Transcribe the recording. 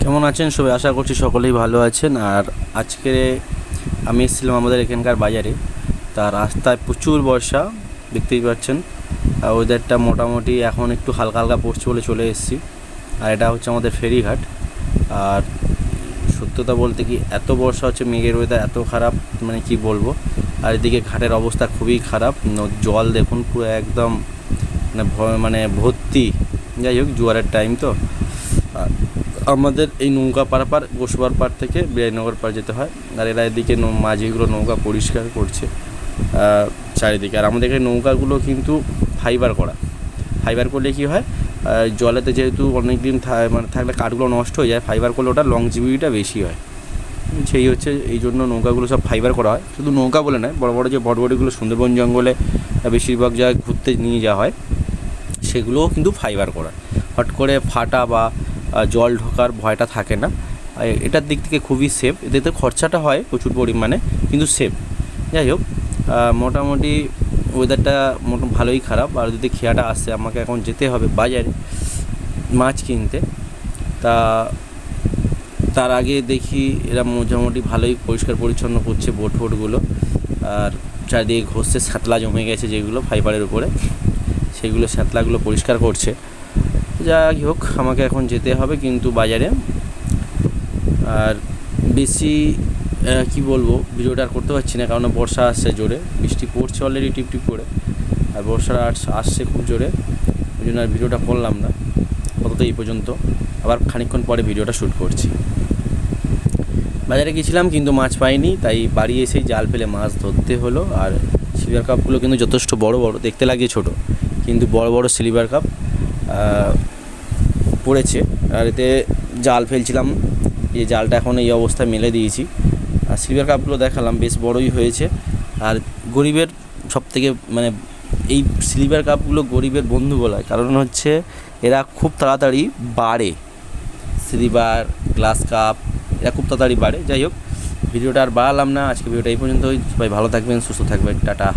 কেমন আছেন সবাই? আশা করছি সকলেই ভালো আছেন। আর আজকে আমি এসেছিলাম আমাদের এখানকার বাজারে। তার রাস্তায় প্রচুর বর্ষা, দেখতেই পাচ্ছেন। আর ওয়েদারটা মোটামুটি এখন একটু হালকা হালকা পড়ছে বলে চলে এসেছি। আর এটা হচ্ছে আমাদের ফেরিঘাট। আর সত্যতা বলতে কি, এত বর্ষা হচ্ছে, মেঘের ওয়েদার এত খারাপ, মানে কি বলবো। আর এদিকে ঘাটের অবস্থা খুবই খারাপ, জল দেখুন পুরো একদম মানে ভর্তি। যাই হোক, জোয়ারের টাইম তো। আর আমাদের এই নৌকা পারাপার গোসবার পাড় থেকে বিরাইনগর পাড় যেতে হয়। আর এরা এদিকে মাঝিগুলো নৌকা পরিষ্কার করছে চারিদিকে। আর আমাদের এখানে নৌকাগুলো কিন্তু ফাইবার করা। ফাইবার করলে কী হয়, জলেতে যেহেতু অনেক দিন মানে থাকলে কাঠগুলো নষ্ট হয়ে যায়, ফাইবার করলে ওটা লংজিভিটিটা বেশি হয়। সেই হচ্ছে এই জন্য নৌকাগুলো সব ফাইবার করা হয়। শুধু নৌকা বলে নয়, বড় বড় যে বটবটিগুলো সুন্দরবন জঙ্গলে বেশিরভাগ জায়গায় ঘুরতে নিয়ে যাওয়া হয়, সেগুলোও কিন্তু ফাইবার করা। হট করে ফাটা বা জল ঢোকার ভয়টা থাকে না। এটার দিক থেকে খুবই সেফ। এতে খরচাটা হয় প্রচুর পরিমাণে, কিন্তু সেফ। যাই হোক, মোটামুটি ওয়েদারটা ভালোই খারাপ। আর যদি খেয়াটা আসে, আমাকে এখন যেতে হবে বাজারে মাছ কিনতে। তার আগে দেখি এরা মোটামুটি ভালোই পরিষ্কার পরিচ্ছন্ন করছে বোটগুলো। আর চারিদিকে ঘষছে, শ্যাতলা জমে গেছে যেগুলো ফাইবারের উপরে, সেগুলো শ্যাতলাগুলো পরিষ্কার করছে। যাই হোক, আমাকে এখন যেতে হবে কিন্তু বাজারে। আর বেশি কি বলবো, ভিডিওটা আর করতে পারছি না, কারণ বর্ষা আসছে জোরে, বৃষ্টি পড়ছে অলরেডি টিপটিপ করে। আর বর্ষাটা আসছে খুব জোরে, ওই জন্য আর ভিডিওটা করলাম না অন্তত এই পর্যন্ত। আবার খানিকক্ষণ পরে ভিডিওটা শ্যুট করছি। বাজারে গেছিলাম কিন্তু মাছ পাইনি, তাই বাড়ি এসেই জাল ফেলে মাছ ধরতে হলো। আর সিলভার কাপগুলো কিন্তু যথেষ্ট বড় বড়, দেখতে লাগে ছোট, কিন্তু বড় বড় সিলভার কাপ পড়েছে। আর এতে জাল ফেলছিলাম, এই জালটা এখন এই অবস্থায় মেলে দিয়েছি। আর সিলভার কাপগুলো দেখালাম, বেশ বড়ই হয়েছে। আর গরিবের সবথেকে মানে এই সিলভার কাপগুলো গরিবের বন্ধু বলা হয়, কারণ হচ্ছে এরা খুব তাড়াতাড়ি বাড়ে। সিলভার গ্লাস কাপ এরা খুব তাড়াতাড়ি বাড়ে। যাই হোক, ভিডিওটা আর বাড়ালাম না, আজকে ভিডিওটা এই পর্যন্তই। সবাই ভালো থাকবেন, সুস্থ থাকবেন, টাটা।